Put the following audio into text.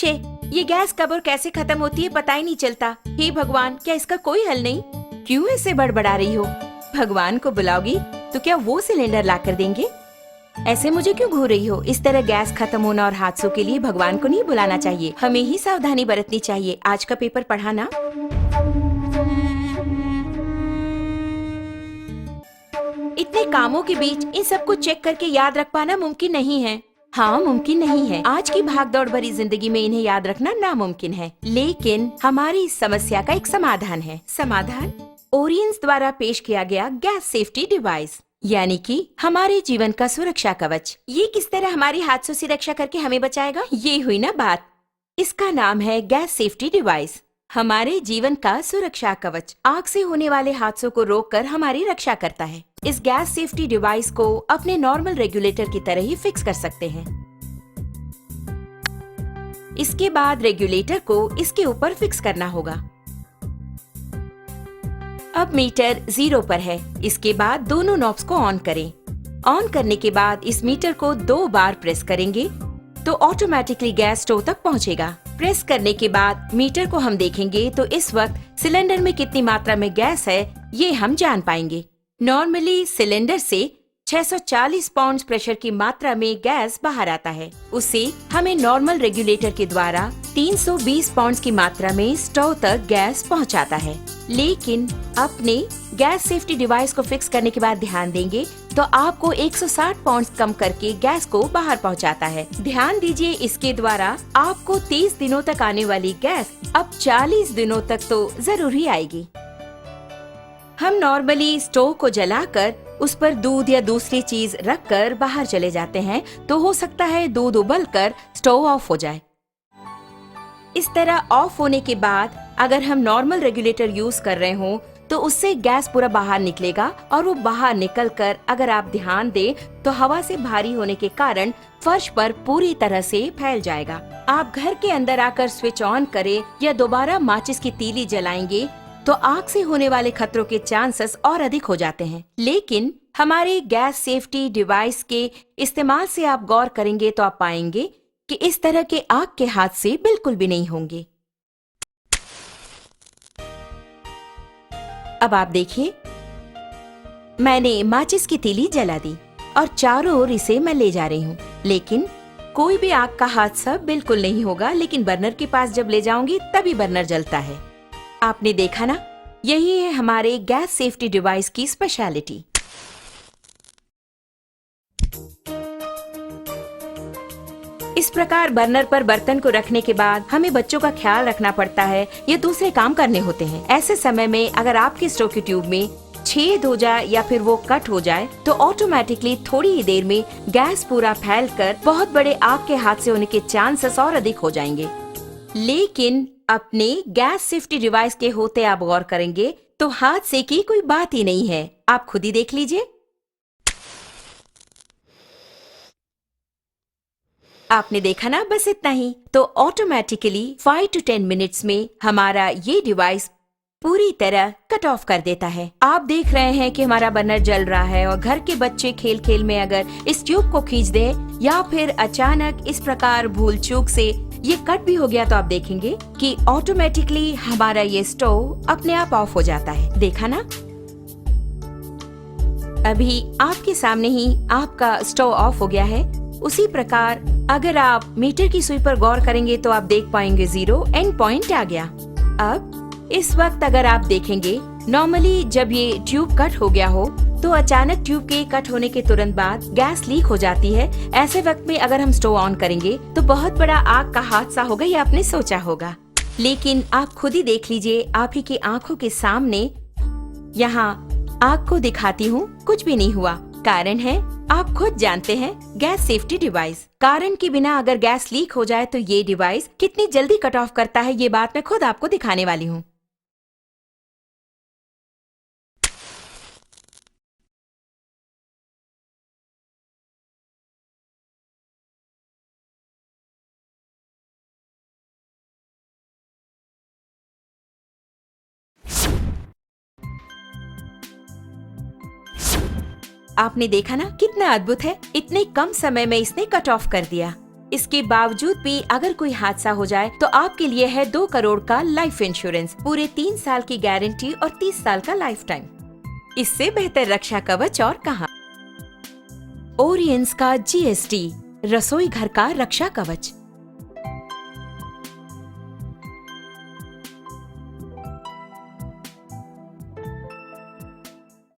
छे, ये गैस कब और कैसे खत्म होती है पता ही नहीं चलता। हे भगवान, क्या इसका कोई हल नहीं? क्यों ऐसे बड़बड़ा रही हो? भगवान को बुलाओगी तो क्या वो सिलेंडर ला कर देंगे? ऐसे मुझे क्यों घूर रही हो? इस तरह गैस खत्म होना और हादसों के लिए भगवान को नहीं बुलाना चाहिए, हमें ही सावधानी बरतनी चाहिए। आज का पेपर पढ़ा ना? इतने कामों के बीच इन सबको चेक करके याद रख पाना मुमकिन नहीं है। हाँ, मुमकिन नहीं है। आज की भागदौड़ भरी जिंदगी में इन्हें याद रखना नामुमकिन है, लेकिन हमारी इस समस्या का एक समाधान है। समाधान ओरियंस द्वारा पेश किया गया गैस सेफ्टी डिवाइस, यानी कि हमारे जीवन का सुरक्षा कवच। ये किस तरह हमारी हादसों से रक्षा करके हमें बचाएगा, ये हुई ना बात। इसका नाम है गैस सेफ्टी डिवाइस, हमारे जीवन का सुरक्षा कवच। आग से होने वाले हादसों को रोककर हमारी रक्षा करता है। इस गैस सेफ्टी डिवाइस को अपने नॉर्मल रेगुलेटर की तरह ही फिक्स कर सकते हैं। इसके बाद रेगुलेटर को इसके ऊपर फिक्स करना होगा। अब मीटर 0 पर है। इसके बाद दोनों नॉब्स को ऑन करें। ऑन करने के बाद इस मीटर को 2 बार प्रेस करेंगे तो ऑटोमेटिकली गैस स्टोव तक पहुंचेगा। प्रेस करने के बाद मीटर को हम देखेंगे तो इस वक्त सिलेंडर में कितनी मात्रा में गैस है ये हम जान पाएंगे। नॉर्मली सिलेंडर से 640 पाउंड प्रेशर की मात्रा में गैस बाहर आता है। उसे हमें नॉर्मल रेगुलेटर के द्वारा 320 पाउंड की मात्रा में स्टोव तक गैस पहुंचाता है। लेकिन अपने गैस सेफ्टी डिवाइस को फिक्स करने के बाद ध्यान देंगे तो आपको 160 पाउंड कम करके गैस को बाहर पहुंचाता है। ध्यान दीजिए, इसके द्वारा आपको 30 दिनों तक आने वाली गैस अब 40 दिनों तक तो जरूर ही आएगी। हम नॉर्मली स्टोव को जलाकर उस पर दूध या दूसरी चीज रखकर बाहर चले जाते हैं तो हो सकता है दूध उबलकर स्टोव ऑफ हो जाए। इस तरह ऑफ होने के बाद अगर हम नॉर्मल रेगुलेटर यूज कर रहे हों तो उससे गैस पूरा बाहर निकलेगा और वो बाहर निकलकर अगर आप ध्यान दें तो हवा से भारी होने के कारण फर्श पर पूरी तरह से फैल जाएगा। आप घर के अंदर आकर स्विच ऑन करें या दोबारा माचिस की तीली जलाएंगे तो आग से होने वाले खतरों के चांसेस और अधिक हो जाते हैं। लेकिन हमारे गैस सेफ्टी डिवाइस के इस्तेमाल से आप गौर करेंगे तो आप पाएंगे कि इस तरह के आग के हादसे बिल्कुल भी नहीं होंगे। अब आप देखिए, मैंने माचिस की तीली जला दी और चारों ओर इसे मैं ले जा रही हूँ, लेकिन कोई भी आग का हादसा बिल्कुल नहीं होगा। लेकिन बर्नर के पास जब ले जाऊंगी तभी बर्नर जलता है। आपने देखा ना, यही है हमारे गैस सेफ्टी डिवाइस की स्पेशलिटी। इस प्रकार बर्नर पर बर्तन को रखने के बाद हमें बच्चों का ख्याल रखना पड़ता है या दूसरे काम करने होते हैं। ऐसे समय में अगर आपके स्टोव की ट्यूब में छेद हो जाए या फिर वो कट हो जाए तो ऑटोमेटिकली थोड़ी ही देर में गैस पूरा फैलकर बहुत बड़े आग के हादसे होने के चांसेस और अधिक हो जाएंगे। लेकिन अपने गैस सेफ्टी डिवाइस के होते आप गौर करेंगे तो हादसे की कोई बात ही नहीं है। आप खुद ही देख लीजिए। आपने देखा ना, बस इतना ही। तो ऑटोमेटिकली 5 to 10 मिनट्स में हमारा ये डिवाइस पूरी तरह कट ऑफ कर देता है। आप देख रहे हैं कि हमारा बर्नर जल रहा है और घर के बच्चे खेल खेल में अगर इस ट्यूब को खींच दे या फिर अचानक इस प्रकार भूल चूक से ये कट भी हो गया तो आप देखेंगे कि ऑटोमेटिकली हमारा ये स्टोव अपने आप ऑफ हो जाता है। देखा ना, अभी आपके सामने ही आपका स्टोव ऑफ हो गया है। उसी प्रकार अगर आप मीटर की सुई पर गौर करेंगे तो आप देख पाएंगे 0 एंड पॉइंट आ गया। अब इस वक्त अगर आप देखेंगे, नॉर्मली जब ये ट्यूब कट हो गया हो तो अचानक ट्यूब के कट होने के तुरंत बाद गैस लीक हो जाती है। ऐसे वक्त में अगर हम स्टोव ऑन करेंगे तो बहुत बड़ा आग का हादसा होगा, ये आपने सोचा होगा। लेकिन आप खुद ही देख लीजिए, आप ही की आंखों के सामने यहाँ आग को दिखाती हूँ, कुछ भी नहीं हुआ। कारण है, आप खुद जानते हैं, गैस सेफ्टी डिवाइस। कारण के बिना अगर गैस लीक हो जाए तो ये डिवाइस कितनी जल्दी कट ऑफ करता है, ये बात मैं खुद आपको दिखाने वाली हूँ। आपने देखा ना, कितना अद्भुत है। इतने कम समय में इसने कट ऑफ कर दिया। इसके बावजूद भी अगर कोई हादसा हो जाए तो आपके लिए है 2 करोड़ का लाइफ इंश्योरेंस, पूरे 3 साल की गारंटी और 30 साल का लाइफ टाइम। इससे बेहतर रक्षा कवच और कहां। ओरियंस का GST, रसोई घर का रक्षा कवच।